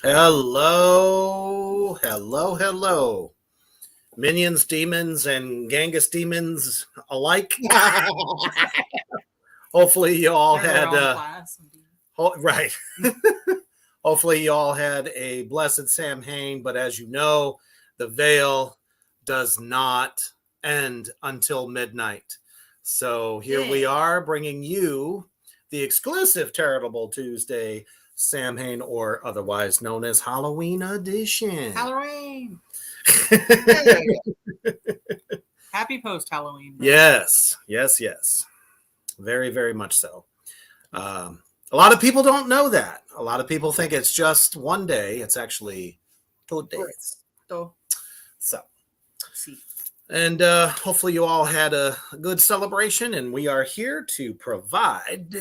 Hello, hello, hello. Minions, demons, and Genghis demons alike. Hopefully you all had right. Hopefully you all had a blessed Samhain, but as you know, the veil does not end until midnight. So here we are bringing you the exclusive Tarotble Tuesday Samhain, or otherwise known as Halloween edition. Halloween. Happy post-Halloween. Yes. Very, very much so. A lot of people don't know that. A lot of people think it's just one day. It's actually 2 days. So, and hopefully you all had a good celebration, and we are here to provide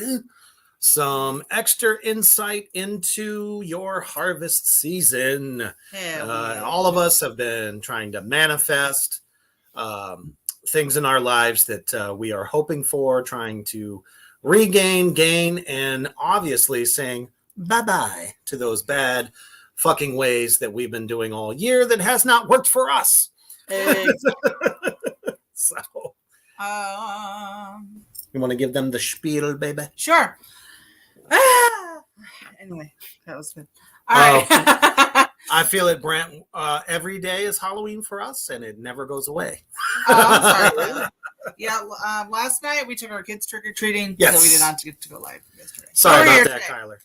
some extra insight into your harvest season. All of us have been trying to manifest things in our lives that we are hoping for, trying to regain, gain, and obviously saying bye-bye to those bad fucking ways that we've been doing all year that has not worked for us. So, you want to give them the spiel, baby? Sure. Anyway, that was good. All right. I feel it, Brent. Every day is Halloween for us, and it never goes away. I'm sorry. Yeah, last night we took our kids trick-or-treating, so we did not get to go live yesterday. Sorry about that, Kyler.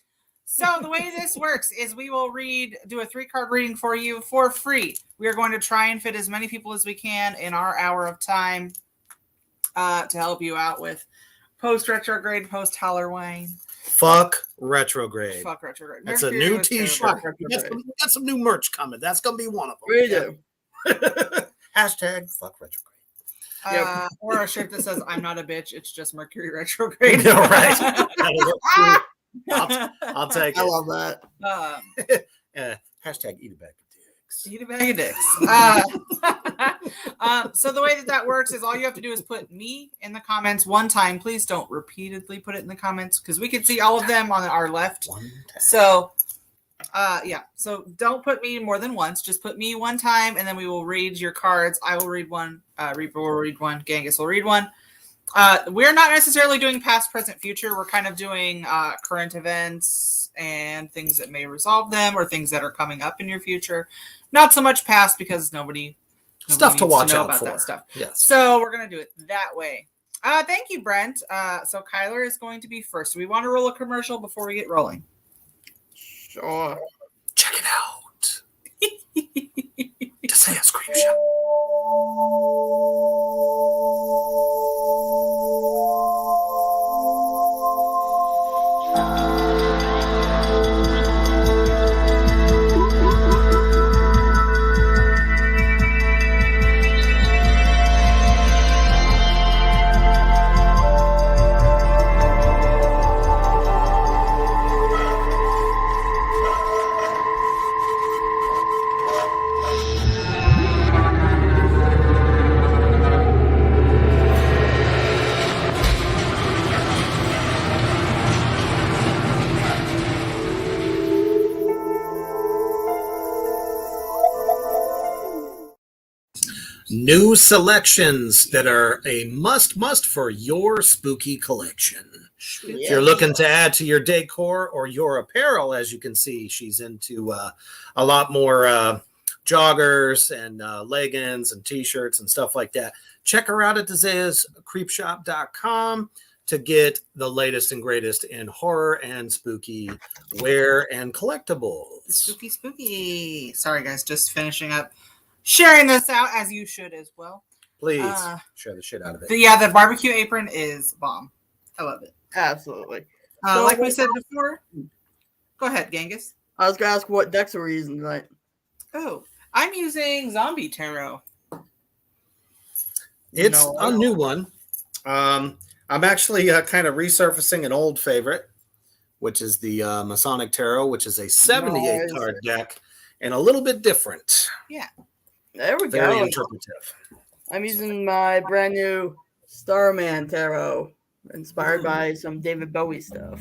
So the way this works is we will do a 3-card reading for you for free. We are going to try and fit as many people as we can in our hour of time to help you out with post-retrograde, post-Halloween. Fuck retrograde. Fuck retrograde. That's a new t-shirt. We got some new merch coming. That's going to be one of them. We do. Hashtag fuck retrograde. Or a shirt that says, I'm not a bitch, it's just Mercury retrograde. No, right. I'll take it. I love that. Hashtag eat a bag of dicks. Eat a bag of dicks. So the way that works is all you have to do is put me in the comments one time. Please don't repeatedly put it in the comments because we can see all of them on our left. So so don't put me more than once. Just put me one time, and then we will read your cards. I will read one. Reaper will read one. Genghis will read one. We're not necessarily doing past, present, future. We're kind of doing current events and things that may resolve them, or things that are coming up in your future. Not so much past, because nobody stuff to watch out about for. That stuff. Yes. So we're gonna do it that way. Thank you, Brent. So Kyler is going to be first. Do we want to roll a commercial before we get rolling? Sure. Check it out. To say a scream shot. New selections that are a must for your spooky collection. If you're looking to add to your decor or your apparel, as you can see, she's into a lot more joggers and leggings and t-shirts and stuff like that. Check her out at Dezea'sCreepShop.com to get the latest and greatest in horror and spooky wear and collectibles. Spooky. Sorry, guys, just finishing up. Sharing this out, as you should as well. Please share the shit out of it. The barbecue apron is bomb. I love it. Absolutely. So, like we said before, go ahead, Genghis. I was going to ask what decks are we using tonight. Oh, I'm using Zombie Tarot. It's a new one. I'm actually kind of resurfacing an old favorite, which is the Masonic Tarot, which is a 78 card deck and a little bit different. Yeah. There we Very go. interpretive. I'm using my brand new Starman Tarot, inspired by some David Bowie stuff.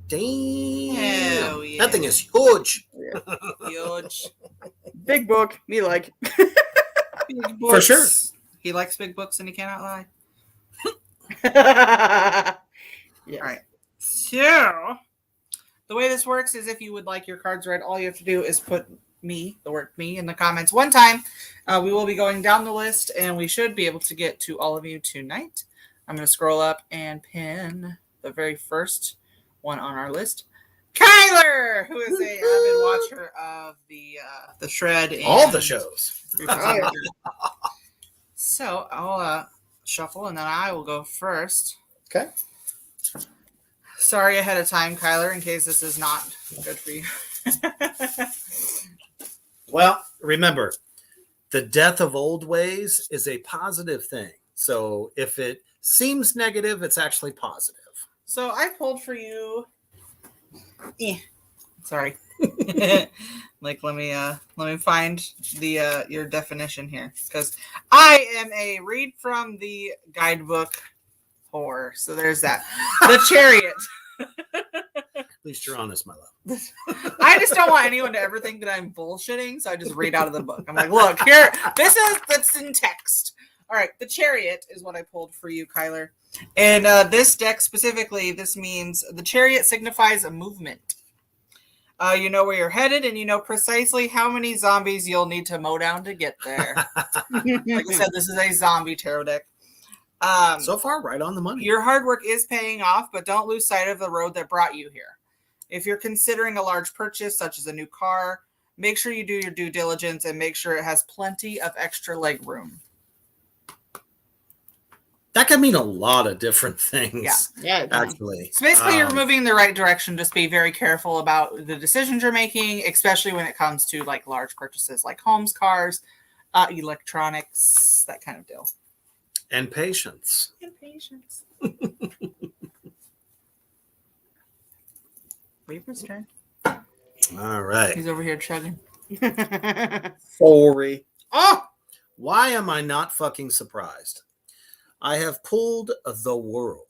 Damn. Hell yeah. That thing is huge. Huge. Big book. Me like. Big For sure. books. He likes big books and he cannot lie. Yes. All right. So, the way this works is if you would like your cards read, all you have to do is put me, the word me, in the comments one time. We will be going down the list and we should be able to get to all of you tonight. I'm going to scroll up and pin the very first one on our list. Kyler, who is a avid watcher of the Shred and All the shows. So I'll shuffle and then I will go first. Okay. Sorry ahead of time, Kyler, in case this is not good for you. Well, remember, the death of old ways is a positive thing. So if it seems negative, it's actually positive. So I pulled for you. Sorry. Like let me find the your definition here, because I am a read from the guidebook whore. So there's that. The Chariot. At least you're honest, my love. I just don't want anyone to ever think that I'm bullshitting, so I just read out of the book. I'm like, look, here, that's in text. All right, the Chariot is what I pulled for you, Kyler. And this deck specifically, this means the Chariot signifies a movement. You know where you're headed, and you know precisely how many zombies you'll need to mow down to get there. Like I said, this is a zombie tarot deck. So far, right on the money. Your hard work is paying off, but don't lose sight of the road that brought you here. If you're considering a large purchase, such as a new car, make sure you do your due diligence and make sure it has plenty of extra leg room. That can mean a lot of different things. Yeah. Actually. So basically, you're moving in the right direction. Just be very careful about the decisions you're making, especially when it comes to like large purchases like homes, cars, electronics, that kind of deal. And patience. And patience. Reaper's turn. All right. He's over here chugging. Sorry. Oh! Why am I not fucking surprised? I have pulled the World.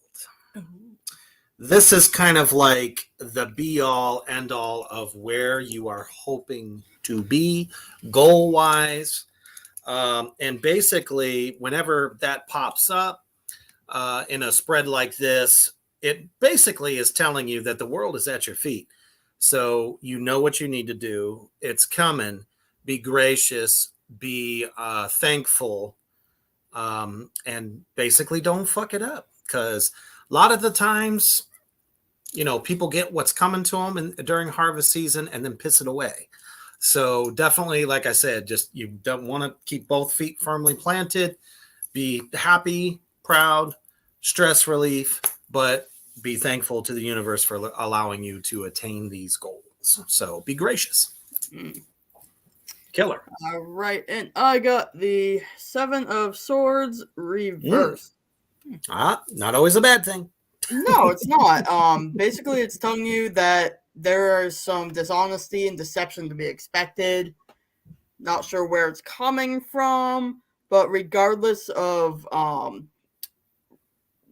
This is kind of like the be-all, end-all of where you are hoping to be goal-wise. And basically, whenever that pops up in a spread like this, it basically is telling you that the world is at your feet. So you know what you need to do. It's coming. Be gracious. Be thankful. And basically don't fuck it up. Because a lot of the times, you know, people get what's coming to them during harvest season and then piss it away. So definitely, like I said, just you don't want to keep both feet firmly planted. Be happy, proud, stress relief, but be thankful to the universe for allowing you to attain these goals. So be gracious. Killer. All right, and I got the 7 of Swords reversed. Not always a bad thing. No, it's not. Basically, it's telling you that there is some dishonesty and deception to be expected. Not sure where it's coming from, but regardless of,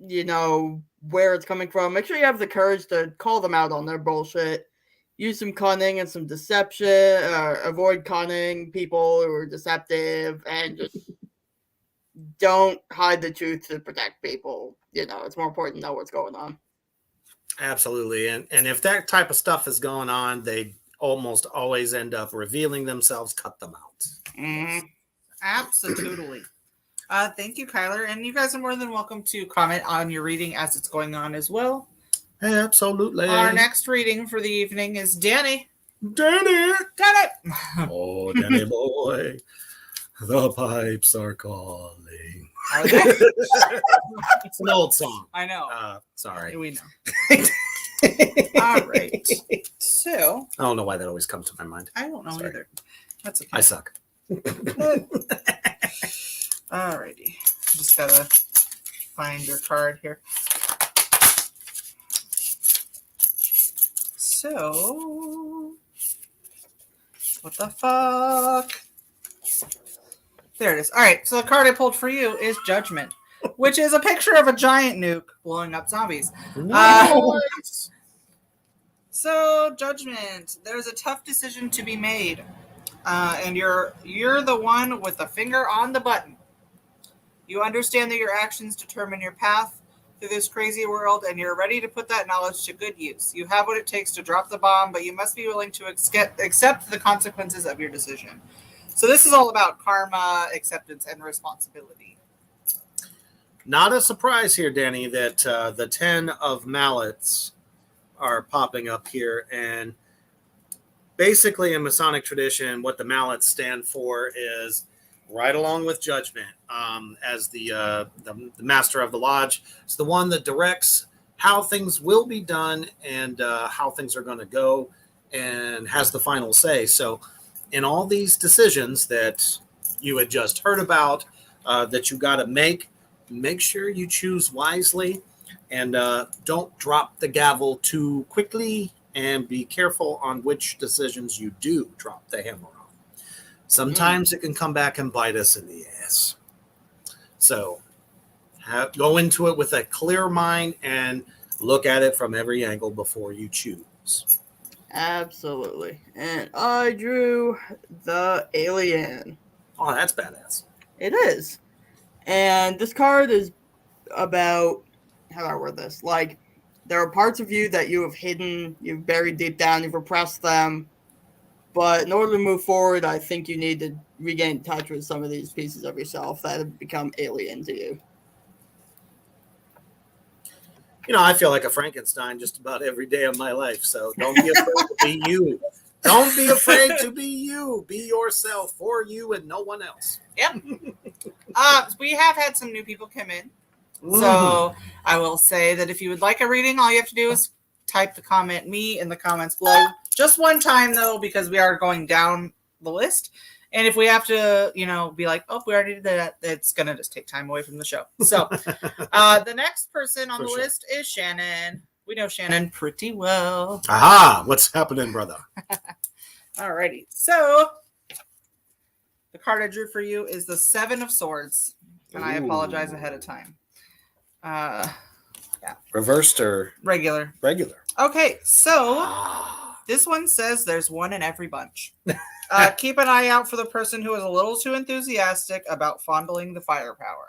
you know, where it's coming from, make sure you have the courage to call them out on their bullshit. Use some cunning and some deception. Avoid cunning people who are deceptive, and just don't hide the truth to protect people. You know, it's more important to know what's going on. Absolutely. And if that type of stuff is going on, they almost always end up revealing themselves. Cut them out. Mm-hmm. Absolutely. Thank you, Kyler. And you guys are more than welcome to comment on your reading as it's going on as well. Absolutely. Our next reading for the evening is Danny. Danny! Got it! Oh, Danny boy. The pipes are calling. Okay. It's an old song. I know. Sorry. We know. All right. So. I don't know why that always comes to my mind. I don't know either. That's okay. I suck. Alrighty. Just gotta find your card here. So, what the fuck? There it is. All right. So the card I pulled for you is Judgment, which is a picture of a giant nuke blowing up zombies. Nice. So, judgment. There's a tough decision to be made, and you're the one with the finger on the button. You understand that your actions determine your path through this crazy world, and you're ready to put that knowledge to good use. You have what it takes to drop the bomb, but you must be willing to accept the consequences of your decision. So this is all about karma, acceptance, and responsibility. Not a surprise here, Danny, that the 10 of mallets are popping up here. And basically in Masonic tradition, what the mallets stand for is right along with judgment. As the master of the lodge, it's the one that directs how things will be done and how things are going to go and has the final say. So in all these decisions that you had just heard about that you got to make sure you choose wisely and don't drop the gavel too quickly, and be careful on which decisions you do drop the hammer on. Sometimes it can come back and bite us in the ass. So go into it with a clear mind and look at it from every angle before you choose. Absolutely. And I drew the alien. Oh, that's badass. It is. And this card is about, how do I word this? Like, there are parts of you that you have hidden, you've buried deep down, you've repressed them. But in order to move forward, I think you need to regain touch with some of these pieces of yourself that have become alien to you. You know, I feel like a Frankenstein just about every day of my life. So don't be afraid to be you. Don't be afraid to be you. Be yourself, for you and no one else. Yep. We have had some new people come in. So I will say that if you would like a reading, all you have to do is type the comment "me" in the comments below. Just one time, though, because we are going down the list. And if we have to, be like, oh, we already did that, it's going to just take time away from the show. So the next person on the list is Shannon. We know Shannon pretty well. Aha, what's happening, brother? Alrighty. So the card I drew for you is the 7 of Swords. And I apologize ahead of time. Yeah. Reversed or regular? Regular. Okay, so this one says there's one in every bunch. Keep an eye out for the person who is a little too enthusiastic about fondling the firepower.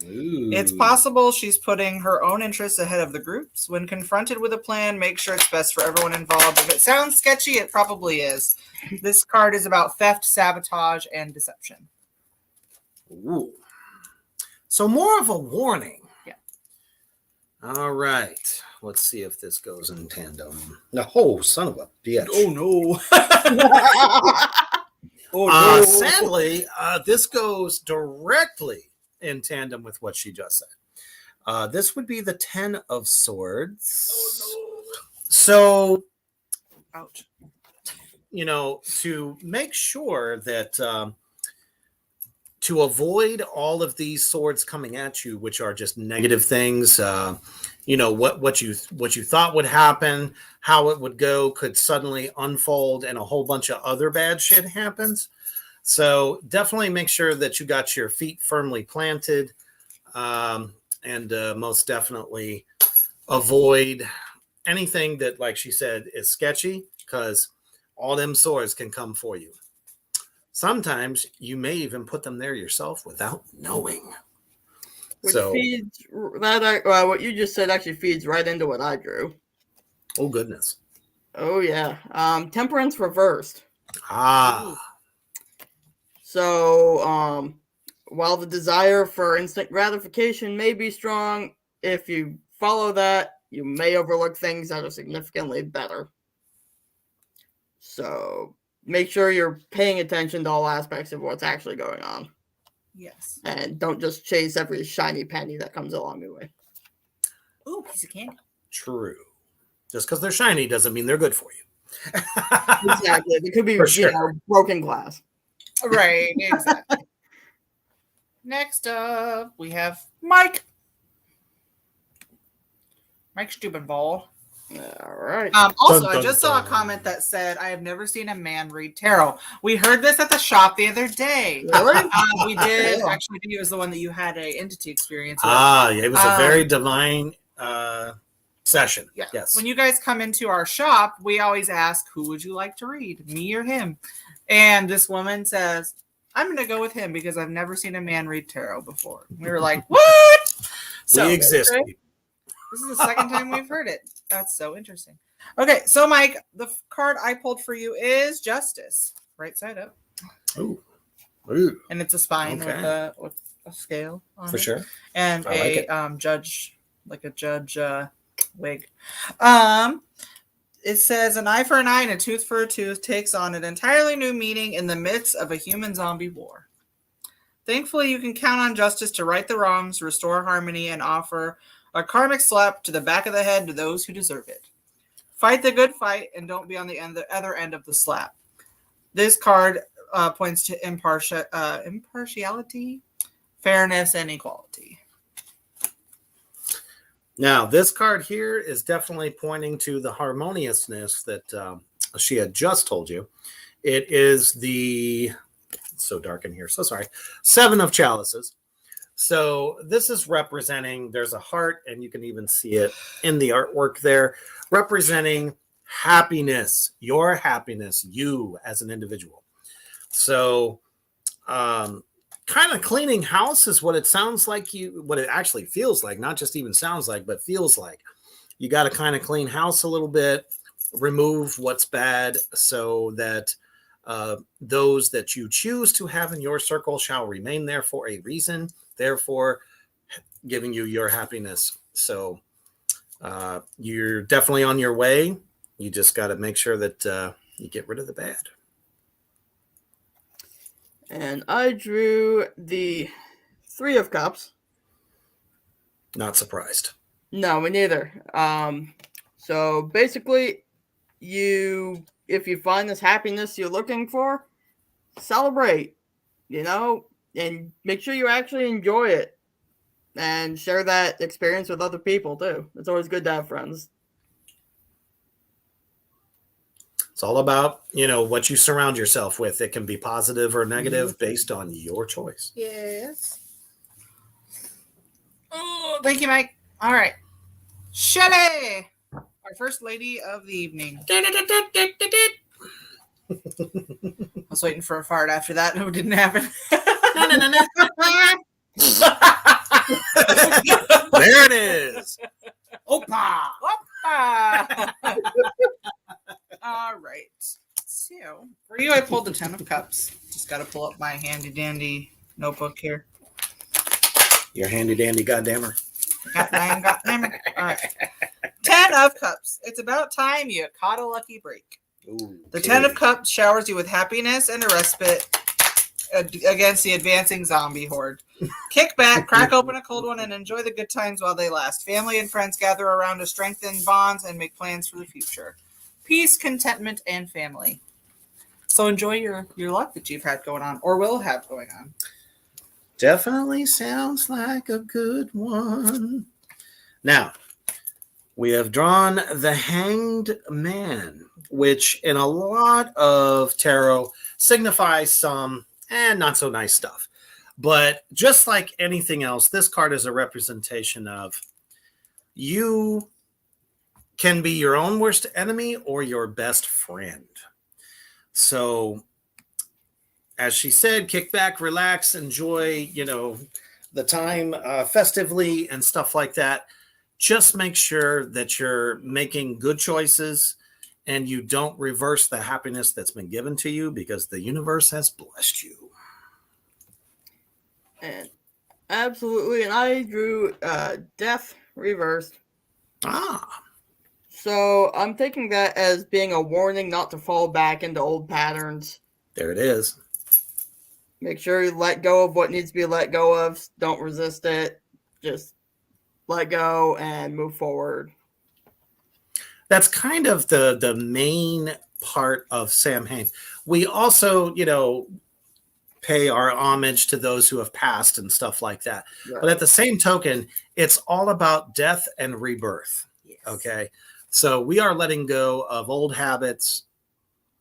Ooh. It's possible she's putting her own interests ahead of the group's. When confronted with a plan, make sure it's best for everyone involved. If it sounds sketchy, it probably is. This card is about theft, sabotage, and deception. Ooh. So more of a warning. Yeah. All right. Let's see if this goes in tandem. Oh, son of a bitch. Oh, no. Oh, no. Sadly, this goes directly in tandem with what she just said. This would be the 10 of Swords. Oh, no. So, ouch. To make sure that to avoid all of these swords coming at you, which are just negative things, what you thought would happen, how it would go could suddenly unfold and a whole bunch of other bad shit happens. So definitely make sure that you got your feet firmly planted, and most definitely avoid anything that, like she said, is sketchy, because all them swords can come for you. Sometimes you may even put them there yourself without knowing. Which feeds that. What you just said actually feeds right into what I drew. Oh goodness. Oh yeah. Temperance reversed. Ah. So while the desire for instant gratification may be strong, if you follow that, you may overlook things that are significantly better. So make sure you're paying attention to all aspects of what's actually going on. Yes. And don't just chase every shiny penny that comes along the way. Ooh, piece of candy. True. Just because they're shiny doesn't mean they're good for you. Exactly. It could be broken glass. Right, exactly. Next up, we have Mike. Mike Stubenball. All right. Also, I just saw a comment that said, I have never seen a man read tarot. We heard this at the shop the other day. Really? We did. Actually, I think it was the one that you had a entity experience with. Yeah, it was a very divine session. Yeah. Yes. When you guys come into our shop, we always ask, who would you like to read, me or him? And this woman says, I'm going to go with him because I've never seen a man read tarot before. We were like, what? We exist. Okay. This is the second time we've heard it. That's so interesting. Okay, so Mike, the card I pulled for you is Justice. Right side up. Ooh. Ooh. And it's a spine Okay. with a scale on For it. sure. And I like a judge, like a judge wig. It says an eye for an eye and a tooth for a tooth takes on an entirely new meaning in the midst of a human zombie war. Thankfully, you can count on justice to right the wrongs, restore harmony, and offer a karmic slap to the back of the head to those who deserve it. Fight the good fight and don't be on the other end of the slap. This card points to impartiality, fairness, and equality. Now, this card here is definitely pointing to the harmoniousness that she had just told you. It is it's so dark in here. So sorry. 7 of chalices. So this is representing, there's a heart, and you can even see it in the artwork there, representing happiness, your happiness, you as an individual. So kind of cleaning house is what it sounds like, what it actually feels like, not just even sounds like, but feels like. You got to kind of clean house a little bit, remove what's bad so that those that you choose to have in your circle shall remain there for a reason, therefore giving you your happiness. So you're definitely on your way. You just got to make sure that you get rid of the bad. And I drew the 3 of Cups. Not surprised. No, me neither. So basically, if you find this happiness you're looking for, celebrate, and make sure you actually enjoy it and share that experience with other people too. It's always good to have friends. It's all about, what you surround yourself with. It can be positive or negative based on your choice. Yes. Oh, thank you, Mike. All right. Shelley, our first lady of the evening. I was waiting for a fart after that. No, it didn't happen. There it is. Opa! Opa! All right. So, for you, I pulled the 10 of Cups. Just got to pull up my handy-dandy notebook here. Your handy-dandy goddammer. Goddammit. All right. 10 of Cups. It's about time you caught a lucky break. Ooh, The 10 of Cups showers you with happiness and a respite against the advancing zombie horde. Kick back, crack open a cold one, and enjoy the good times while they last. Family and friends gather around to strengthen bonds and make plans for the future. Peace, contentment, and family. So enjoy your luck that you've had going on or will have going on. Definitely sounds like a good one. Now, we have drawn the Hanged Man, which in a lot of tarot signifies some not so nice stuff. But just like anything else, this card is a representation of you can be your own worst enemy or your best friend. So, as she said, kick back, relax, enjoy, the time festively and stuff like that. Just make sure that you're making good choices and you don't reverse the happiness that's been given to you because the universe has blessed you. And absolutely, and I drew Death reversed. So I'm taking that as being a warning not to fall back into old patterns. There it is. Make sure you let go of what needs to be let go of. Don't resist it. Just let go and move forward. That's kind of the main part of Samhain. We also, pay our homage to those who have passed and stuff like that. Right. But at the same token, it's all about death and rebirth. Yes. Okay. So we are letting go of old habits,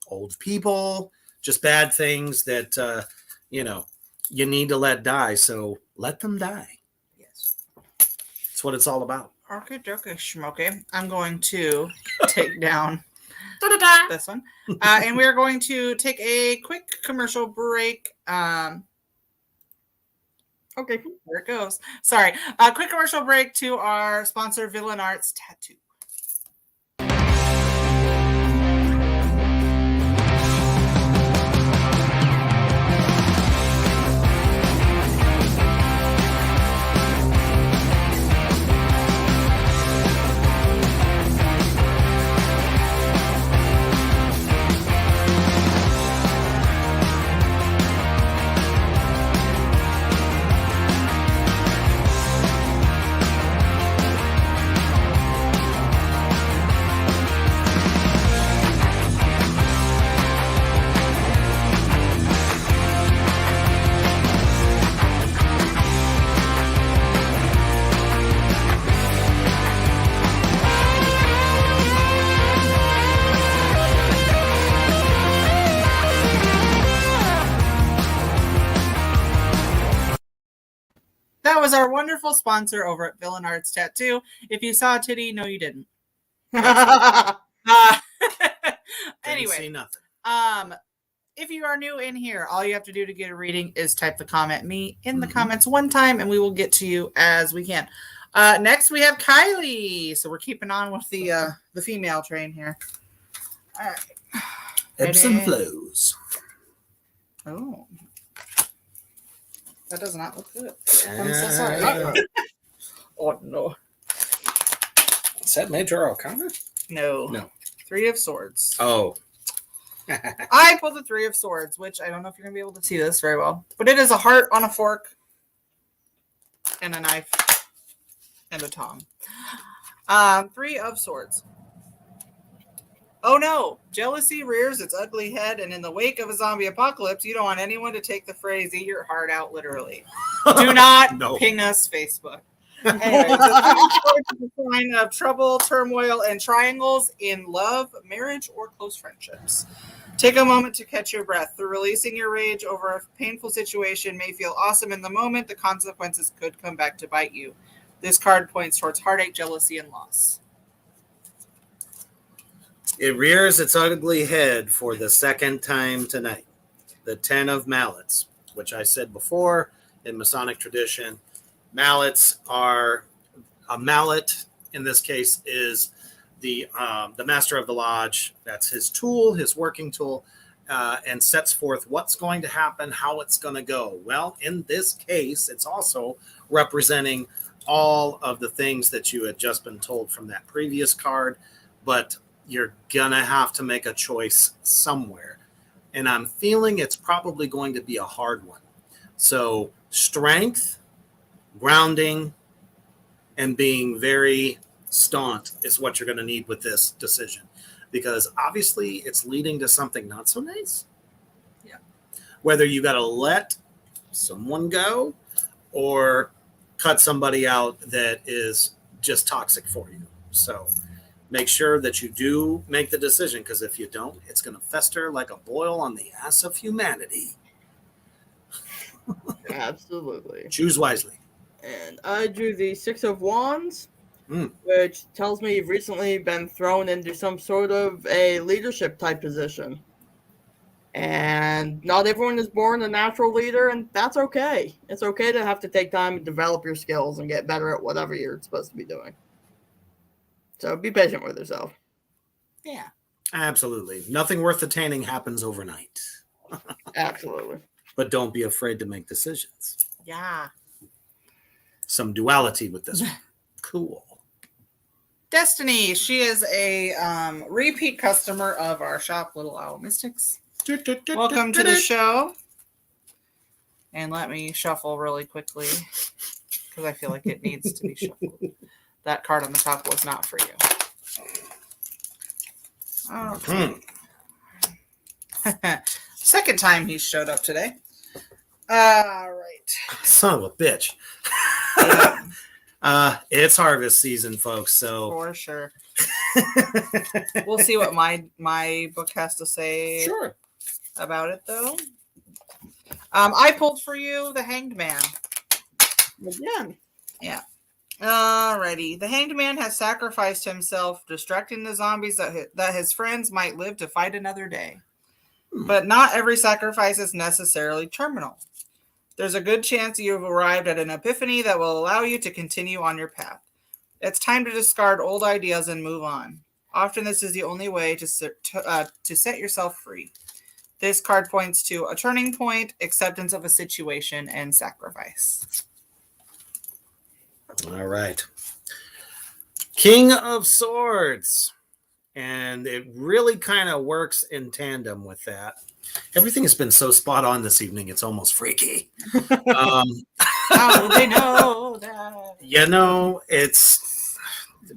old people, just bad things that, you need to let die. So let them die. Yes. That's what it's all about. Okay, Schmokey. I'm going to take down this one. And we're going to take a quick commercial break. Okay. There it goes. Sorry. A quick commercial break to our sponsor, Villain Arts Tattoo. That was our wonderful sponsor over at Villain Arts Tattoo. If you saw a titty, no, you didn't. Anyway, see nothing. If you are new in here, all you have to do to get a reading is type the comment "me" in the comments one time, and we will get to you as we can. Next, we have Kylie. So we're keeping on with the female train here. All right. Ebbs and flows. Oh. That does not look good. I'm so sorry. Oh, no. Is that Major Arcana? No. 3 of Swords. Oh. I pulled the 3 of Swords, which I don't know if you're going to be able to see this very well. But it is a heart on a fork and a knife and a tongue. 3 of Swords. Oh no, jealousy rears its ugly head, and in the wake of a zombie apocalypse, you don't want anyone to take the phrase "eat your heart out" literally. Do not ping us, Facebook. Anyway, the sign of trouble, turmoil, and triangles in love, marriage, or close friendships. Take a moment to catch your breath. The releasing your rage over a painful situation may feel awesome in the moment. The consequences could come back to bite you. This card points towards heartache, jealousy, and loss. It rears its ugly head for the second time tonight. The 10 of Mallets, which I said before in Masonic tradition. Mallets are a mallet. In this case, is the master of the lodge. That's his tool, his working tool, and sets forth what's going to happen, how it's going to go. Well, in this case, it's also representing all of the things that you had just been told from that previous card, but you're going to have to make a choice somewhere. And I'm feeling it's probably going to be a hard one. So strength, grounding, and being very staunch is what you're going to need with this decision. Because obviously it's leading to something not so nice. Yeah. Whether you got to let someone go or cut somebody out that is just toxic for you. So make sure that you do make the decision, because if you don't, it's going to fester like a boil on the ass of humanity. Absolutely. Choose wisely. And I drew the 6 of Wands, which tells me you've recently been thrown into some sort of a leadership type position. And not everyone is born a natural leader, and that's okay. It's okay to have to take time and develop your skills and get better at whatever you're supposed to be doing. So be patient with yourself. Yeah. Absolutely. Nothing worth attaining happens overnight. Absolutely. But don't be afraid to make decisions. Yeah. Some duality with this one. Cool. Destiny. She is a repeat customer of our shop, Little Owl Mystics. Welcome to the show. And let me shuffle really quickly because I feel like it needs to be shuffled. That card on the top was not for you. Okay. Second time he showed up today. All right. Son of a bitch. It's harvest season, folks. So for sure. We'll see what my book has to say about it, though. I pulled for you the Hanged Man. Again. Yeah. Alrighty. The Hanged Man has sacrificed himself, distracting the zombies that his friends might live to fight another day. But not every sacrifice is necessarily terminal. There's a good chance you've arrived at an epiphany that will allow you to continue on your path. It's time to discard old ideas and move on. Often this is the only way to set yourself free. This card points to a turning point, acceptance of a situation, and sacrifice. All right. King of Swords. And it really kind of works in tandem with that. Everything has been so spot on this evening, it's almost freaky. How do they know that? You know,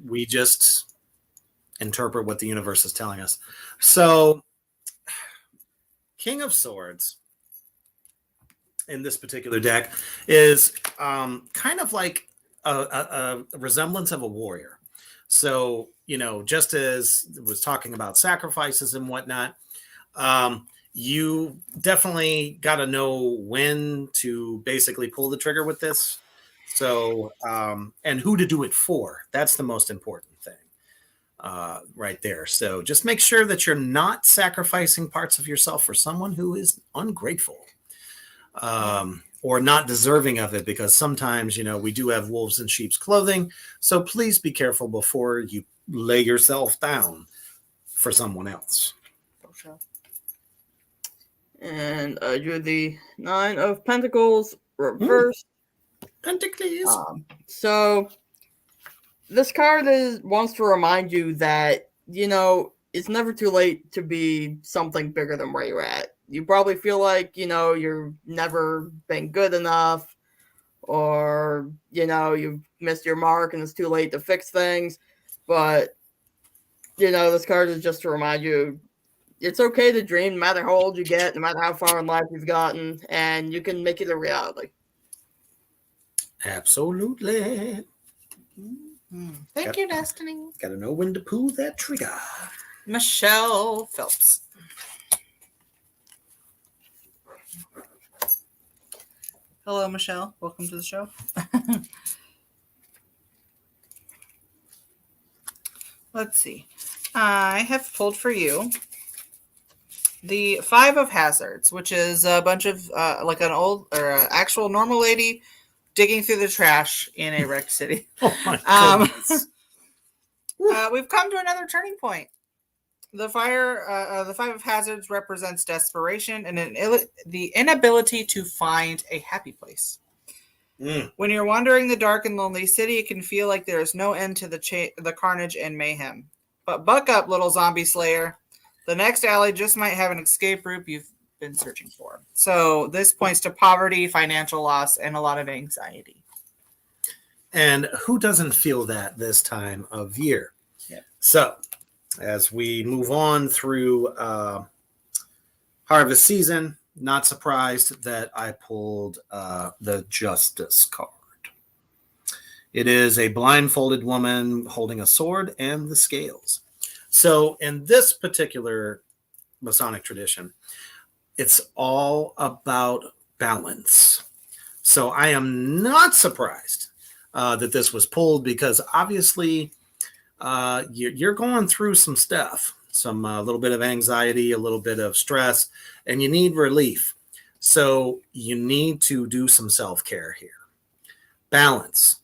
we just interpret what the universe is telling us. So, King of Swords in this particular deck is kind of like a resemblance of a warrior. So, you know, just as it was talking about sacrifices and whatnot, you definitely got to know when to basically pull the trigger with this. So, and who to do it for. That's the most important thing right there. So just make sure that you're not sacrificing parts of yourself for someone who is ungrateful or not deserving of it, because sometimes, you know, we do have wolves in sheep's clothing. So please be careful before you lay yourself down for someone else. And I drew the Nine of Pentacles reversed. Pentacles. So this card wants to remind you that, you know, it's never too late to be something bigger than where you're at. You probably feel like, you know, you've never been good enough, or, you know, you've missed your mark and it's too late to fix things. But, you know, this card is just to remind you it's okay to dream no matter how old you get, no matter how far in life you've gotten, and you can make it a reality. Absolutely. Thank you, Destiny. Got to know when to pull that trigger. Michelle Phelps. Hello, Michelle. Welcome to the show. Let's see. I have pulled for you the Five of Hazards, which is a bunch of like an old or actual normal lady digging through the trash in a wrecked city. Oh my goodness. We've come to another turning point. The Five of Hazards represents desperation and the inability to find a happy place. When you're wandering the dark and lonely city, it can feel like there is no end to the carnage and mayhem. But buck up, little zombie slayer. The next alley just might have an escape route you've been searching for. So this points to poverty, financial loss, and a lot of anxiety. And who doesn't feel that this time of year? Yeah. So as we move on through harvest season, not surprised that I pulled the Justice card. It is a blindfolded woman holding a sword and the scales. So in this particular Masonic tradition, it's all about balance. So I am not surprised that this was pulled, because obviously you're going through some stuff, some little bit of anxiety, a little bit of stress, and you need relief. So you need to do some self-care here. Balance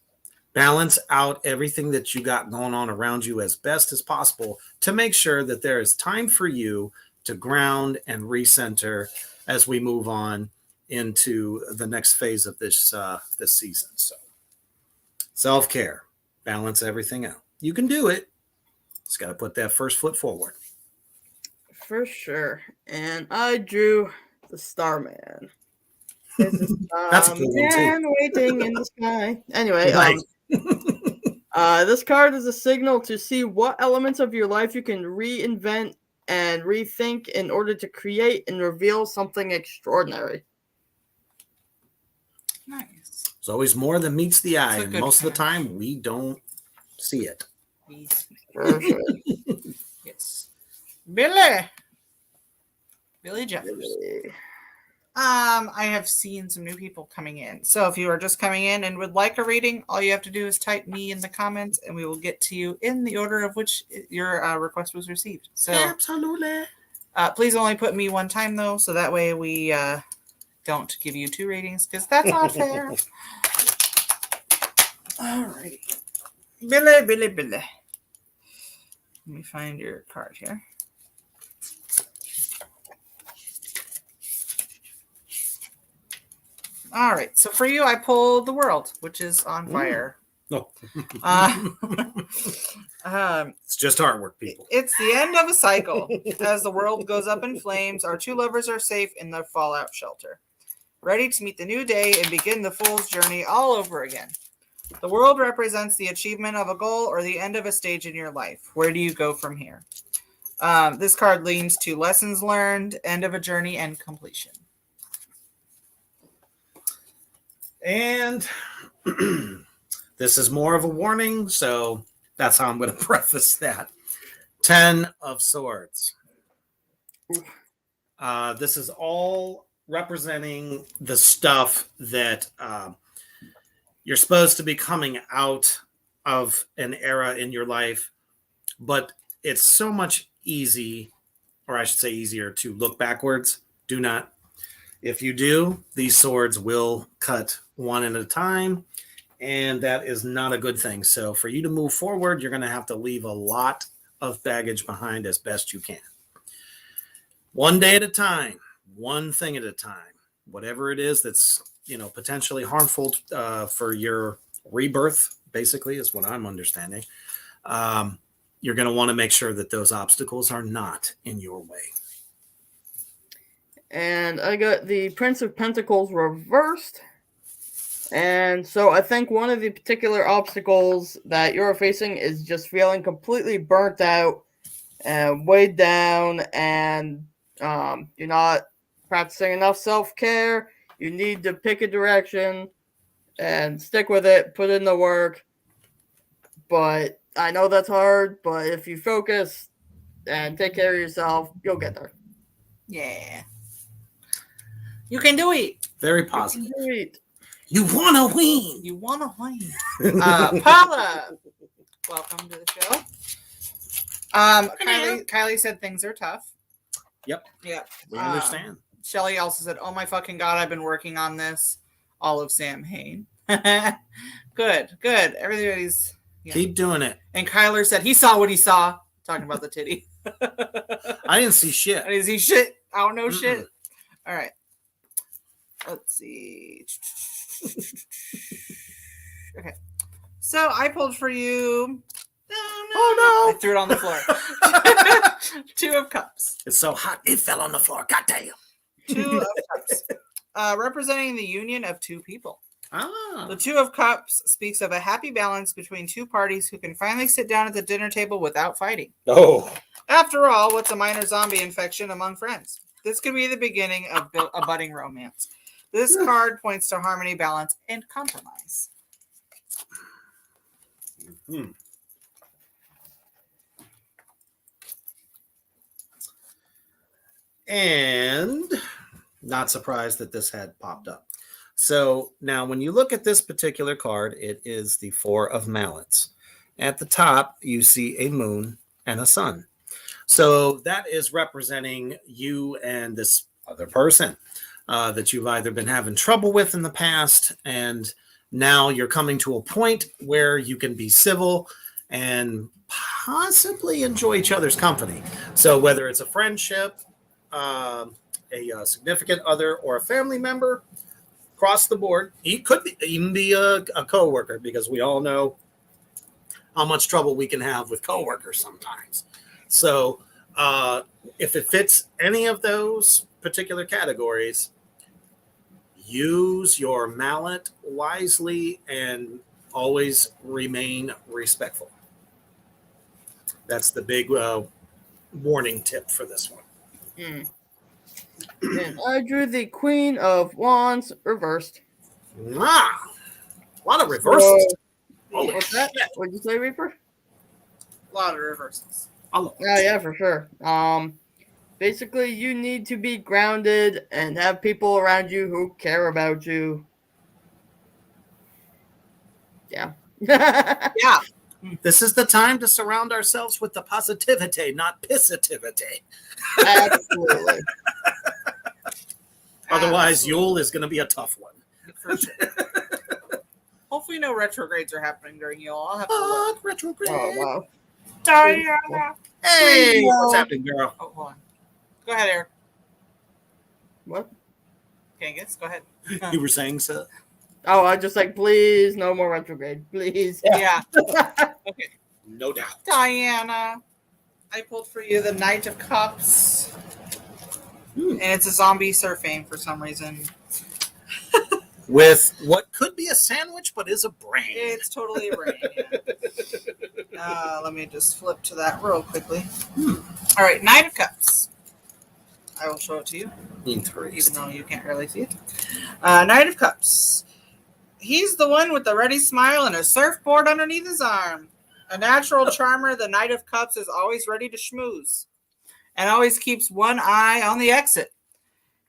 out everything that you got going on around you as best as possible to make sure that there is time for you to ground and recenter as we move on into the next phase of this season. So self-care, balance everything out. You can do it. Just got to put that first foot forward. For sure. And I drew the Starman. That's a good one too. Waiting in the sky. Anyway, Right. This card is a signal to see what elements of your life you can reinvent and rethink in order to create and reveal something extraordinary. Nice. There's always more than meets the eye, That's a and good most of the card. time we don't see it. For sure. Yes. Billy Jeffers. I have seen some new people coming in. So if you are just coming in and would like a reading, all you have to do is type me in the comments and we will get to you in the order of which your request was received. So Absolutely. please only put me one time though, so that way we don't give you 2 ratings because that's not fair. Alrighty. Billy. Let me find your card here. All right. So for you, I pulled the world, which is on fire. No. It's just artwork, people. It's the end of a cycle. As the world goes up in flames, our 2 lovers are safe in their fallout shelter, ready to meet the new day and begin the fool's journey all over again. The world represents the achievement of a goal or the end of a stage in your life. Where do you go from here? This card leans to lessons learned, end of a journey, and completion. And this is more of a warning, so that's how I'm going to preface that. 10 of Swords. This is all representing the stuff that you're supposed to be coming out of an era in your life, but it's so much easier to look backwards. Do not. If you do, these swords will cut one at a time, and that is not a good thing. So for you to move forward, you're going to have to leave a lot of baggage behind as best you can. One day at a time, one thing at a time. Whatever it is that's, potentially harmful for your rebirth, basically, is what I'm understanding. You're going to want to make sure that those obstacles are not in your way. And I got the Prince of Pentacles reversed. And so I think one of the particular obstacles that you're facing is just feeling completely burnt out and weighed down, and you're not practicing enough self-care. You need to pick a direction and stick with it, put in the work. But I know that's hard, but if you focus and take care of yourself, you'll get there. Yeah. You can do it. Very positive. You can do it. You want to win. You want to win. Paula, welcome to the show. Kylie said things are tough. Yep. Yep. We understand. Shelly also said, oh my fucking God, I've been working on this. All of Sam Hain. Good. Everybody's... Yeah. Keep doing it. And Kyler said he saw what he saw. Talking about the titty. I didn't see shit. I didn't see shit. I don't know shit. All right. Let's see. Okay. So I pulled for you. Oh no. I threw it on the floor. 2 of Cups. It's so hot. It fell on the floor. God damn. 2 of Cups. Representing the union of 2 people. Ah. The 2 of Cups speaks of a happy balance between 2 parties who can finally sit down at the dinner table without fighting. Oh. After all, what's a minor zombie infection among friends? This could be the beginning of a budding romance. This card points to harmony, balance, and compromise. Mm-hmm. And not surprised that this had popped up. So now when you look at this particular card, it is the 4 of Mallets. At the top, you see a moon and a sun. So that is representing you and this other person that you've either been having trouble with in the past, and now you're coming to a point where you can be civil and possibly enjoy each other's company. So whether it's a friendship, a significant other, or a family member, across the board, he could even be a coworker, because we all know how much trouble we can have with coworkers sometimes. So if it fits any of those particular categories, use your mallet wisely and always remain respectful. That's the big warning tip for this one. And I drew the Queen of Wands reversed. Ah, a lot of reversals. What's that? What did you say, Reaper? A lot of reversals. Yeah, for sure. Basically, you need to be grounded and have people around you who care about you. Yeah. Yeah. This is the time to surround ourselves with the positivity, not pissivity. Absolutely. Otherwise, Absolutely. Yule is going to be a tough one. For sure. Hopefully, no retrogrades are happening during Yule. I'll have to look. Retrograde. Oh, wow. Diana. Hey, Please, what's no. happening, girl? Oh, hold on. Go ahead, Eric. What? Kangas, go ahead. You were saying so? Oh, I just like, please, no more retrograde. Please. Yeah. Okay. No doubt. Diana. I pulled for you the Knight of Cups. And it's a zombie surfing for some reason. With what could be a sandwich, but is a brain. It's totally a brain. Yeah. Let me just flip to that real quickly. All right, Knight of Cups. I will show it to you, even though you can't really see it. Knight of Cups. He's the one with the ready smile and a surfboard underneath his arm. A natural charmer, the Knight of Cups is always ready to schmooze and always keeps one eye on the exit.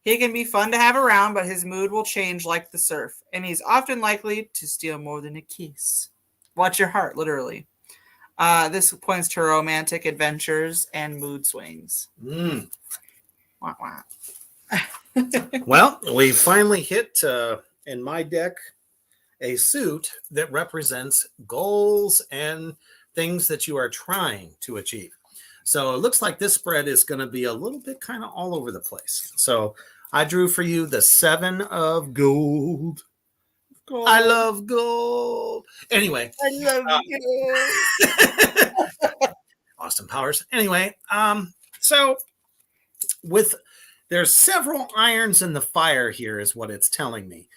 He can be fun to have around, but his mood will change like the surf, and he's often likely to steal more than a kiss. Watch your heart, literally. This points to romantic adventures and mood swings. Mm. Wah, wah. Well, we finally hit, in my deck, a suit that represents goals and things that you are trying to achieve. So it looks like this spread is going to be a little bit kind of all over the place. So I drew for you the 7 of gold. I love gold. Anyway. I love you. Austin Powers. Anyway, so there's several irons in the fire here is what it's telling me.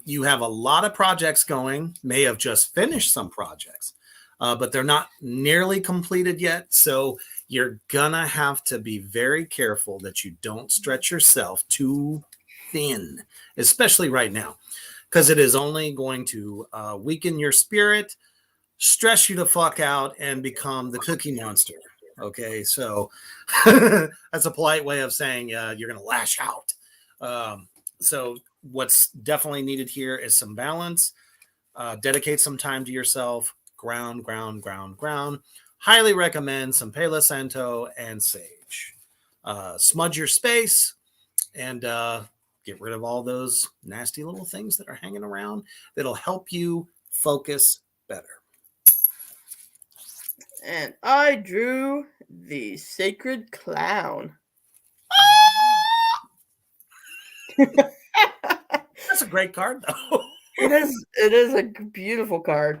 You have a lot of projects going, may have just finished some projects, but they're not nearly completed yet. So you're gonna have to be very careful that you don't stretch yourself too thin, especially right now, because it is only going to weaken your spirit, stress you the fuck out, and become the Cookie Monster. Okay, so that's a polite way of saying you're gonna lash out. So what's definitely needed here is some balance. Dedicate some time to yourself. Ground. Highly recommend some Palo Santo and sage. Smudge your space and get rid of all those nasty little things that are hanging around that'll help you focus better. And I drew the Sacred Clown. That's a great card, though. It is a beautiful card.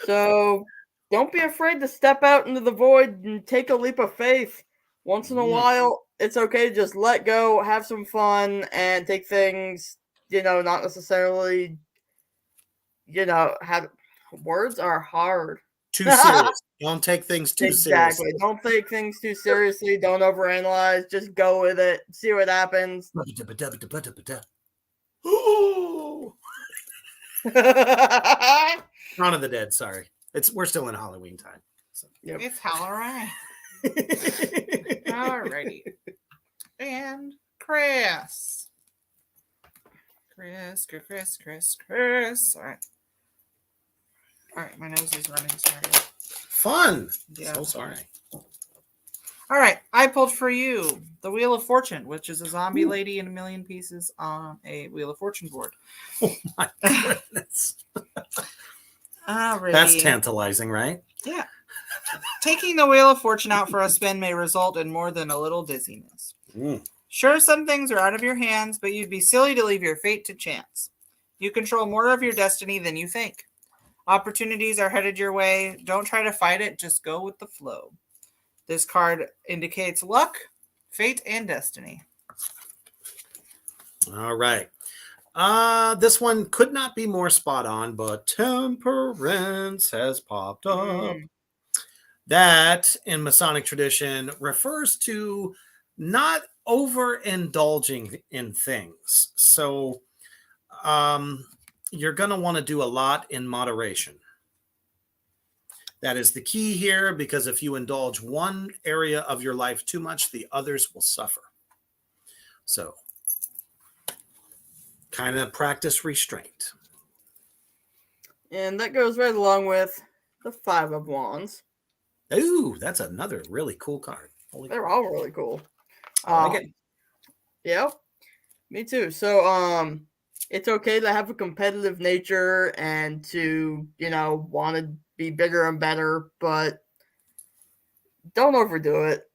So don't be afraid to step out into the void and take a leap of faith. Once in a while, it's okay to just let go, have some fun, and take things, not necessarily, have words are hard. Too serious. Don't take things too Exactly. seriously. Don't take things too seriously. Don't overanalyze. Just go with it. See what happens. Ooh. Dawn of the Dead. Sorry, we're still in Halloween time. So. Yep. It's Halloween. Alrighty. And Chris. All right. All right, my nose is running. Sorry. Fun. Yeah. So sorry. All right, I pulled for you the Wheel of Fortune, which is a zombie lady in a million pieces on a Wheel of Fortune board. Oh my goodness. Alrighty. That's tantalizing, right? Yeah. Taking the Wheel of Fortune out for a spin may result in more than a little dizziness. Sure, some things are out of your hands, but you'd be silly to leave your fate to chance. You control more of your destiny than you think. Opportunities are headed your way. Don't try to fight it. Just go with the flow. This card indicates luck, fate, and destiny. All right. This one could not be more spot on, but temperance has popped up. That, in Masonic tradition, refers to not overindulging in things. So you're going to want to do a lot in moderation. That is the key here, because if you indulge one area of your life too much, the others will suffer. So kind of practice restraint. And that goes right along with the Five of Wands. Ooh, that's another really cool card. They're all really cool. I like it. Yep. Me too. So, it's okay to have a competitive nature and to, want to be bigger and better, but don't overdo it.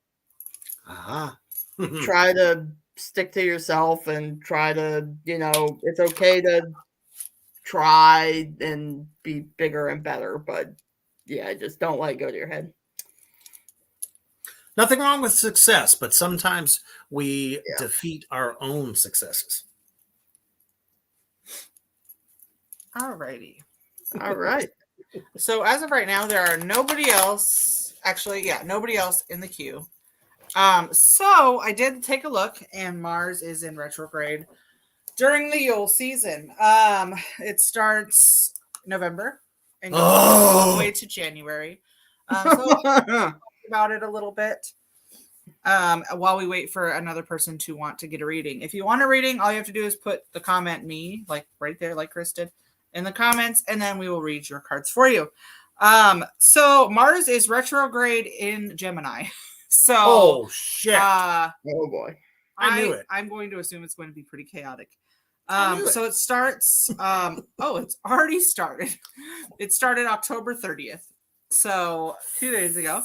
Try to stick to yourself and try to, it's okay to try and be bigger and better, but yeah, just don't let it go to your head. Nothing wrong with success, but sometimes we defeat our own successes. All righty. All right. So as of right now, there are nobody else. Actually, nobody else in the queue. So I did take a look, and Mars is in retrograde during the Yule season. It starts November and goes all the way to January. So I'll talk about it a little bit while we wait for another person to want to get a reading. If you want a reading, all you have to do is put the comment "me" like right there, like Chris did, in the comments, and then we will read your cards for you. So Mars is retrograde in Gemini. So oh shit. Oh boy. I knew it. I'm going to assume it's going to be pretty chaotic. So it starts it's already started. It started October 30th. So 2 days ago.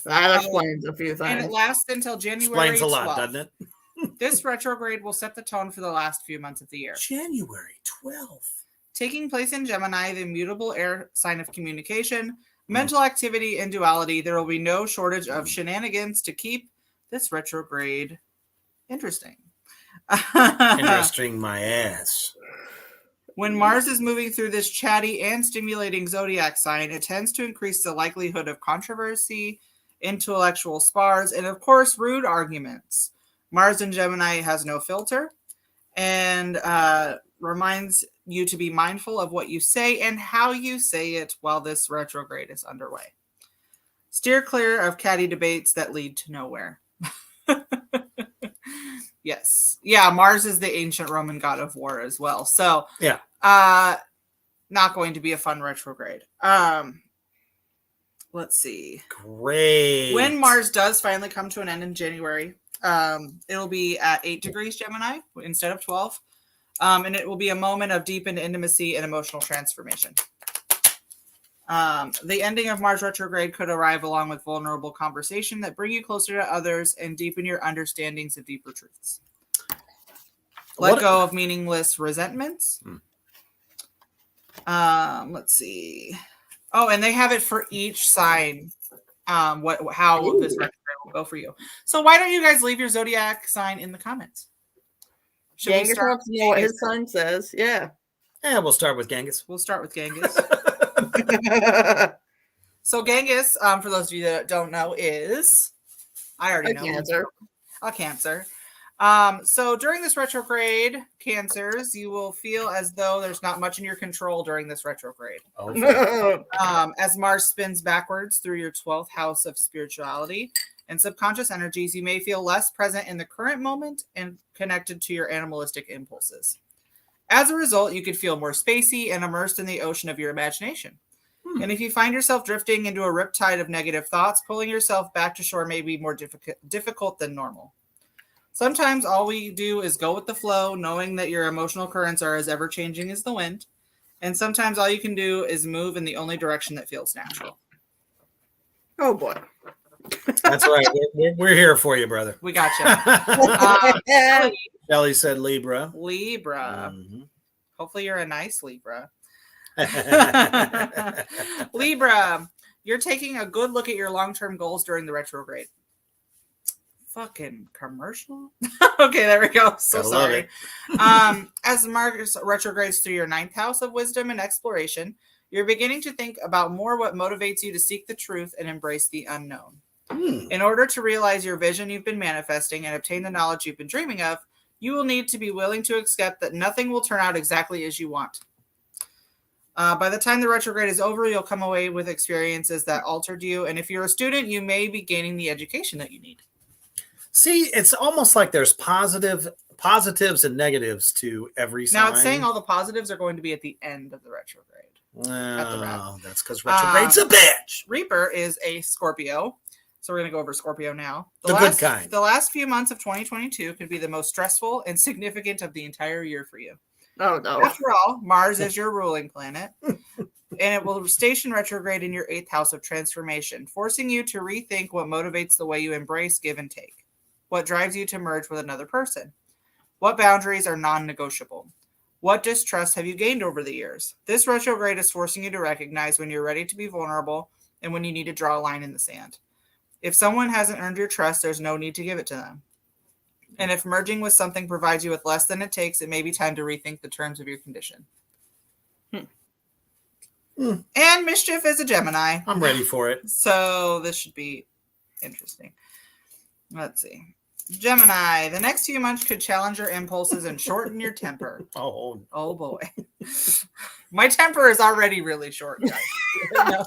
That explains a few things. And it lasts until January. Explains a lot, 12th. doesn't it? This retrograde will set the tone for the last few months of the year. January 12th. Taking place in Gemini, the mutable air sign of communication, mental activity, and duality, there will be no shortage of shenanigans to keep this retrograde interesting. Interesting my ass. When Mars is moving through this chatty and stimulating zodiac sign, it tends to increase the likelihood of controversy, intellectual spars, and of course, rude arguments. Mars in Gemini has no filter and reminds you to be mindful of what you say and how you say it while this retrograde is underway. Steer clear of catty debates that lead to nowhere. Yes. Yeah, Mars is the ancient Roman god of war as well. So, yeah. Not going to be a fun retrograde. Let's see. Great. When Mars does finally come to an end in January, it'll be at 8 degrees Gemini instead of 12. And it will be a moment of deepened intimacy and emotional transformation. The ending of Mars retrograde could arrive along with vulnerable conversation that bring you closer to others and deepen your understandings of deeper truths. Let go of meaningless resentments. Let's see. Oh, and they have it for each sign. How this retrograde will go for you. So why don't you guys leave your zodiac sign in the comments? Should Genghis we start wants to know what his sign says. Yeah. Yeah, we'll start with Genghis. We'll start with Genghis. So Genghis, for those of you that don't know, is I already know Cancer. A Cancer. So during this retrograde, Cancers, you will feel as though there's not much in your control during this retrograde. Okay. As Mars spins backwards through your 12th house of spirituality and subconscious energies, you may feel less present in the current moment and connected to your animalistic impulses. As a result, you could feel more spacey and immersed in the ocean of your imagination. And if you find yourself drifting into a riptide of negative thoughts, pulling yourself back to shore may be more difficult than normal. Sometimes all we do is go with the flow, knowing that your emotional currents are as ever-changing as the wind. And sometimes all you can do is move in the only direction that feels natural. Oh, boy. That's right. We're here for you, brother. We got you. Shelly said Libra. Libra. Mm-hmm. Hopefully you're a nice Libra. Libra, you're taking a good look at your long-term goals during the retrograde. Fucking commercial. Okay, there we go. So sorry. As Mars retrogrades through your 9th house of wisdom and exploration, you're beginning to think about more what motivates you to seek the truth and embrace the unknown. In order to realize your vision you've been manifesting and obtain the knowledge you've been dreaming of, you will need to be willing to accept that nothing will turn out exactly as you want. By the time the retrograde is over, you'll come away with experiences that altered you. And if you're a student, you may be gaining the education that you need. See, it's almost like there's positives and negatives to every sign. Now, it's saying all the positives are going to be at the end of the retrograde. Oh, that's because retrograde's a bitch. Reaper is a Scorpio. So we're going to go over Scorpio now. The good kind. The last few months of 2022 could be the most stressful and significant of the entire year for you. Oh, no. After all, Mars is your ruling planet, and it will station retrograde in your 8th house of transformation, forcing you to rethink what motivates the way you embrace, give, and take. What drives you to merge with another person? What boundaries are non-negotiable? What distrust have you gained over the years? This retrograde is forcing you to recognize when you're ready to be vulnerable and when you need to draw a line in the sand. If someone hasn't earned your trust, there's no need to give it to them. And if merging with something provides you with less than it takes, it may be time to rethink the terms of your condition. And Mischief is a Gemini. I'm ready for it. So this should be interesting. Let's see. Gemini, the next few months could challenge your impulses and shorten your temper. Oh boy. My temper is already really short, guys.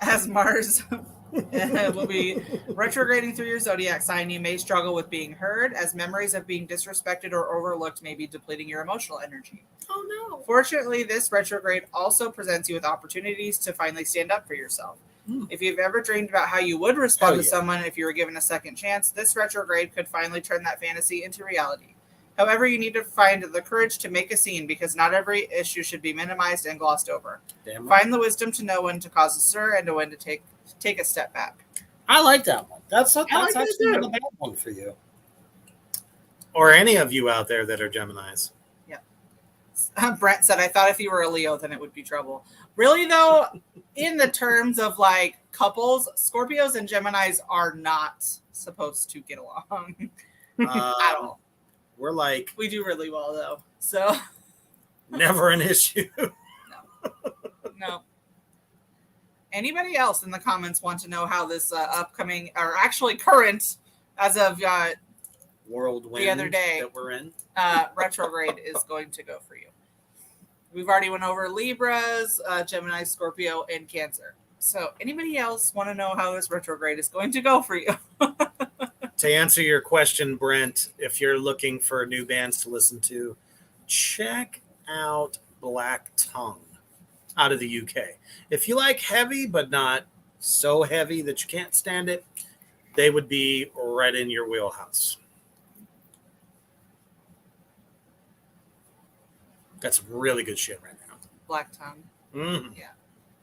As Mars will be retrograding through your zodiac sign, you may struggle with being heard, as memories of being disrespected or overlooked may be depleting your emotional energy. Oh, no. Fortunately, this retrograde also presents you with opportunities to finally stand up for yourself. If you've ever dreamed about how you would respond to someone if you were given a second chance, this retrograde could finally turn that fantasy into reality. However, you need to find the courage to make a scene, because not every issue should be minimized and glossed over. Find the wisdom to know when to cause a stir and to when to take a step back. I like that one. That's actually not a bad one for you. Or any of you out there that are Geminis. Brent said, I thought if you were a Leo, then it would be trouble. Really, though, in the terms of like couples, Scorpios and Geminis are not supposed to get along at all. We're like, we do really well, though. So never an issue. No. Anybody else in the comments want to know how this upcoming, or actually current, as of whirlwind the other day that we're in, retrograde is going to go for you? We've already went over Libras, Gemini, Scorpio, and Cancer. So anybody else want to know how this retrograde is going to go for you? To answer your question, Brent, if you're looking for new bands to listen to, check out Black Tongue out of the UK. If you like heavy, but not so heavy that you can't stand it, they would be right in your wheelhouse. That's really good shit right now. Black Tongue. Mm-hmm. Yeah.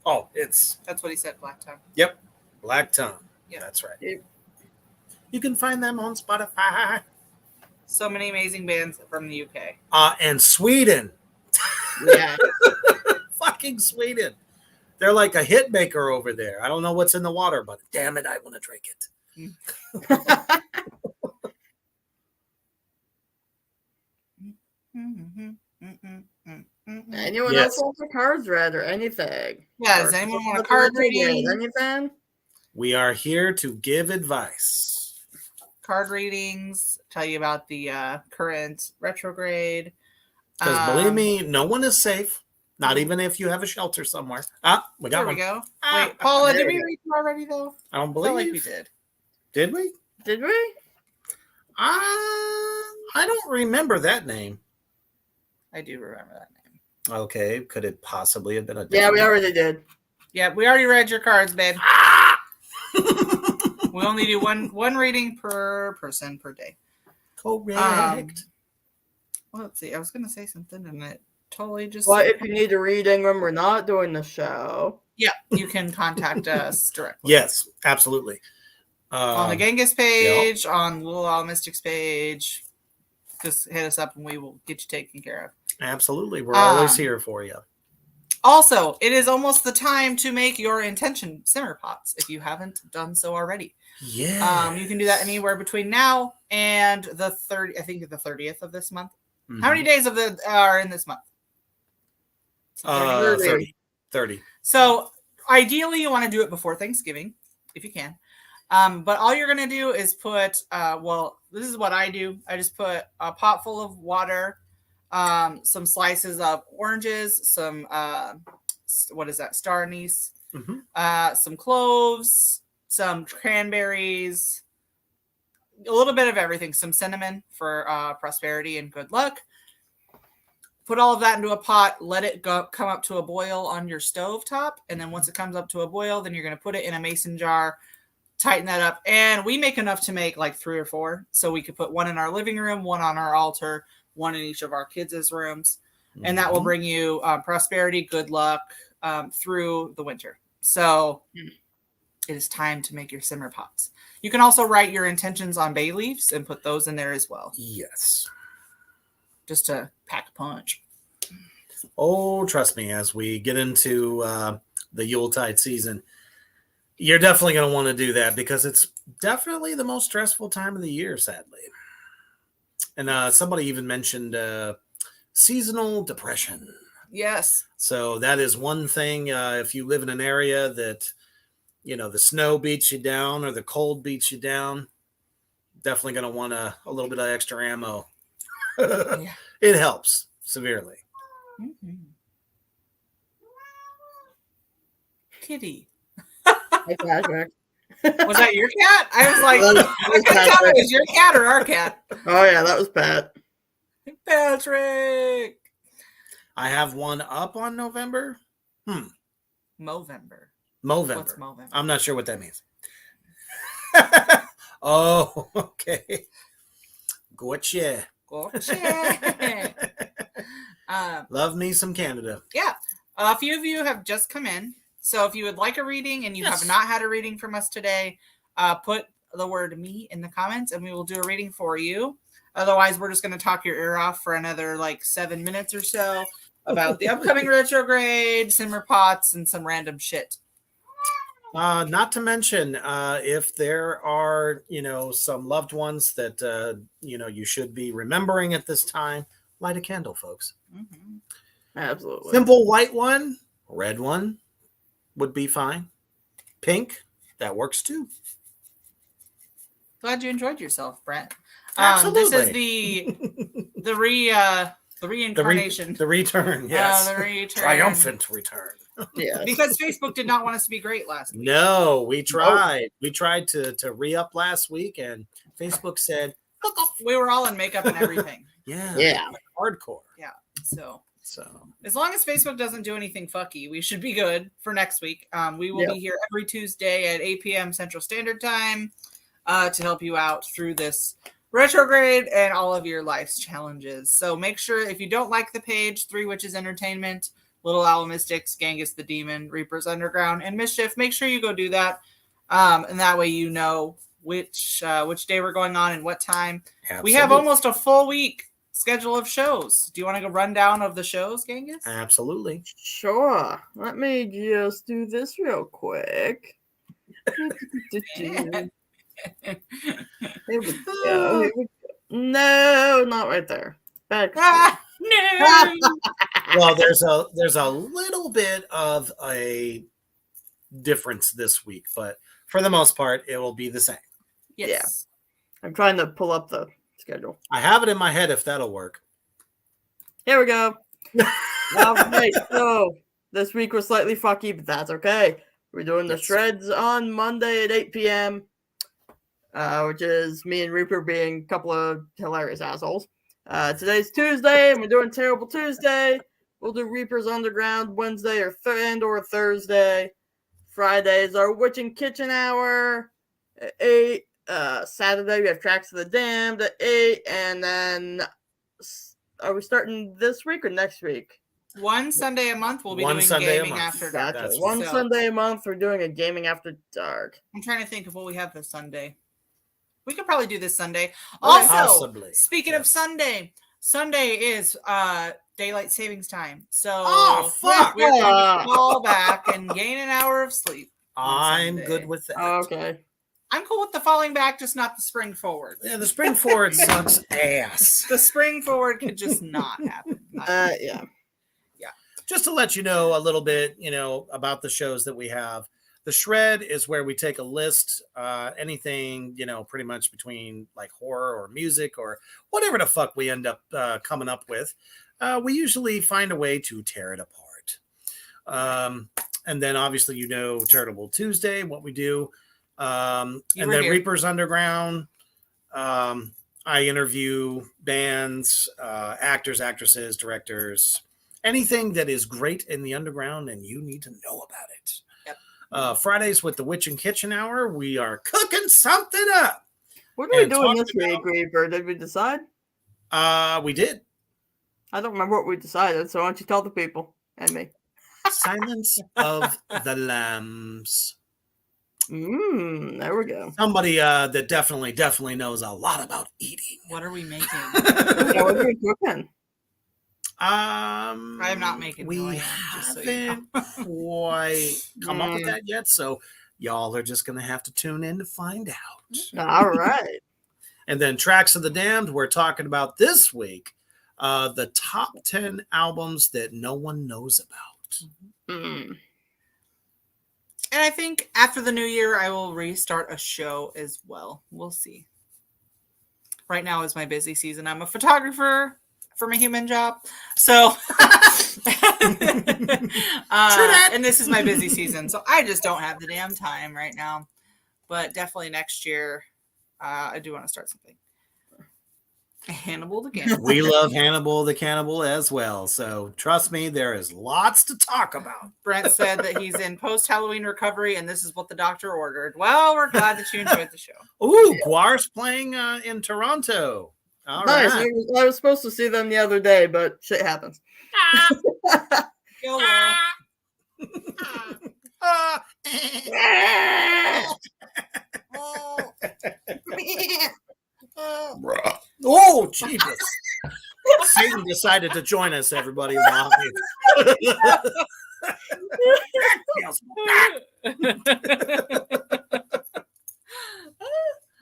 Oh, that's what he said, Black Tongue. Yep. Black Tongue. Yep. That's right. You can find them on Spotify. So many amazing bands from the UK. And Sweden. Yeah. Fucking Sweden. They're like a hit maker over there. I don't know what's in the water, but damn it, I want to drink it. Anyone else want the cards read or anything? Yeah, does anyone want a card reading? Anything? We are here to give advice. Card readings, tell you about the current retrograde. Because believe me, no one is safe. Not even if you have a shelter somewhere. We got there one. we go. Wait, Paula, did we read you already though? I don't I believe feel like we did. Did we? Did we? I don't remember that name. I do remember that name. Okay, could it possibly have been a? Yeah, we already did. Yeah, we already read your cards, babe. We only do one reading per person per day. Correct. Well, let's see. I was gonna say something and it totally just. Well, if you need a reading when we're not doing the show, yeah, you can contact us directly. Yes, absolutely. On the Genghis page, on Little Owl Mystics page, just hit us up and we will get you taken care of. Absolutely, we're always here for you. Also, it is almost the time to make your intention simmer pots if you haven't done so already. Yeah. You can do that anywhere between now and the 30th of this month. Mm-hmm. How many days are in this month? 30. So ideally you want to do it before Thanksgiving if you can. But all you're going to do is put, this is what I do. I just put a pot full of water, some slices of oranges, some what is that, star anise, some cloves, some cranberries, a little bit of everything, some cinnamon for prosperity and good luck. Put all of that into a pot, let it come up to a boil on your stove top, and then once it comes up to a boil, then you're going to put it in a mason jar, tighten that up, and we make enough to make like 3 or 4, so we could put one in our living room, one on our altar, one in each of our kids' rooms, and that will bring you prosperity, good luck through the winter. So it is time to make your simmer pots. You can also write your intentions on bay leaves and put those in there as well. Yes. Just to pack a punch. Oh, trust me, as we get into the Yuletide season, you're definitely going to want to do that because it's definitely the most stressful time of the year, sadly. And somebody even mentioned seasonal depression. Yes. So that is one thing. If you live in an area that, the snow beats you down or the cold beats you down, definitely going to want a little bit of extra ammo. Yeah. It helps severely. Kitty. Hey, Patrick. Was that your cat? I was like, I couldn't tell if it was your cat or our cat. Oh yeah, that was Pat. Patrick. I have one up on November. Movember. Movember. What's Movember? I'm not sure what that means. Oh, okay. Gotcha. Love me some Canada. Yeah. A few of you have just come in. So if you would like a reading and you have not had a reading from us today, put the word me in the comments and we will do a reading for you. Otherwise, we're just going to talk your ear off for another 7 minutes or so about the upcoming retrograde, simmer pots, and some random shit. Not to mention, if there are, some loved ones that, you should be remembering at this time, light a candle, folks. Absolutely. Simple white one, red one would be fine. Pink, that works too. Glad you enjoyed yourself, Brent. Absolutely. This is the reincarnation. The return, yes. The return. Triumphant return. Yeah. Because Facebook did not want us to be great last week. No, we tried. We tried to re-up last week, and Facebook said we were all in makeup and everything. Yeah. Hardcore. Yeah. So So as long as Facebook doesn't do anything fucky, we should be good for next week. We will be here every Tuesday at 8 p.m. Central Standard Time to help you out through this retrograde and all of your life's challenges. So make sure, if you don't like the page, 3 Witches Entertainment, Little Owl Mystics, Genghis the Demon, Reapers Underground, and Mischief, make sure you go do that. And that way you know which day we're going on and what time. absolutely. We have almost a full week schedule of shows. Do you want to go rundown of the shows, Genghis? Absolutely. Sure. Let me just do this real quick. Here we go. No, not right there. Back. No. Well, there's a little bit of a difference this week, but for the most part, it will be the same. Yes. I'm trying to pull up the schedule. I have it in my head if that'll work. Here we go. All right, so this week was slightly fucky, but that's okay. We're doing the shreds on Monday at 8 p.m., which is me and Reaper being a couple of hilarious assholes. Today's Tuesday, and we're doing Terrible Tuesday. We'll do Reaper's Underground Wednesday or Thursday. Friday is our Witching Kitchen Hour at 8. Saturday, we have Tracks of the Damned at 8. And then, are we starting this week or next week? One Sunday a month, we'll be doing Sunday Gaming After Dark. Gotcha. One Sunday a month, we're doing a Gaming After Dark. I'm trying to think of what we have this Sunday. We could probably do this Sunday. Okay. Also, Possibly. Speaking of Sunday is daylight savings time. So fuck. we're going to fall back and gain an hour of sleep. I'm good with that. Okay. I'm cool with the falling back, just not the spring forward. Yeah, the spring forward sucks ass. The spring forward could just not happen. Yeah. Just to let you know a little bit, about the shows that we have. The shred is where we take a list, anything, pretty much between like horror or music or whatever the fuck we end up coming up with. We usually find a way to tear it apart. And then obviously, Tarotble Tuesday, what we do. And then here. Reaper's Underground. I interview bands, actors, actresses, directors, anything that is great in the underground and you need to know about it. Yep. Fridays with the Witch and Kitchen Hour, we are cooking something up. What are we doing this week, Reaper? Did we decide? We did. I don't remember what we decided, so why don't you tell the people and me? Silence of the Lambs. There we go. Somebody that definitely knows a lot about eating. What are we making? What are we cooking? I'm not making. We haven't quite come up with that yet, so y'all are just gonna have to tune in to find out. All right. And then Tracks of the Damned, we're talking about this week, the top 10 albums that no one knows about. And I think after the new year, I will restart a show as well. We'll see. Right now is my busy season. I'm a photographer for my human job. So, and this is my busy season. So I just don't have the damn time right now. But definitely next year, I do want to start something. Hannibal the Cannibal. We love Hannibal the Cannibal as well. So trust me, there is lots to talk about. Brent said that he's in post-Halloween recovery, and this is what the doctor ordered. Well, we're glad that you enjoyed the show. Ooh, Guar's playing in Toronto. All nice. right. I was supposed to see them the other day, but shit happens. Go Oh, Jesus. Satan decided to join us, everybody.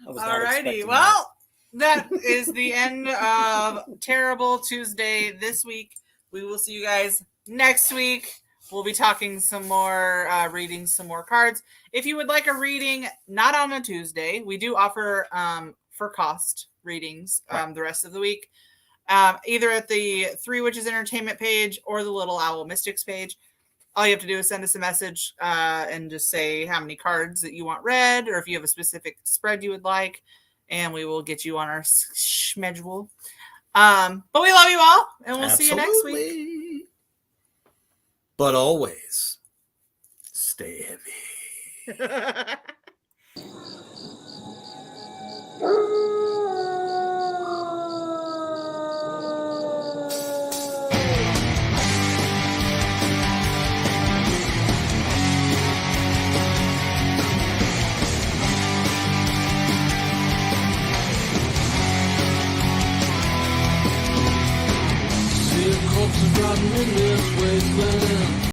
Alrighty. Well, that is the end of Terrible Tuesday this week. We will see you guys next week. We'll be talking some more, reading some more cards. If you would like a reading, not on a Tuesday, we do offer for cost readings the rest of the week, either at the Three Witches Entertainment page or the Little Owl Mystics page. All you have to do is send us a message and just say how many cards that you want read, or if you have a specific spread you would like, and we will get you on our schedule. But we love you all, and we'll see you next week. But always stay heavy.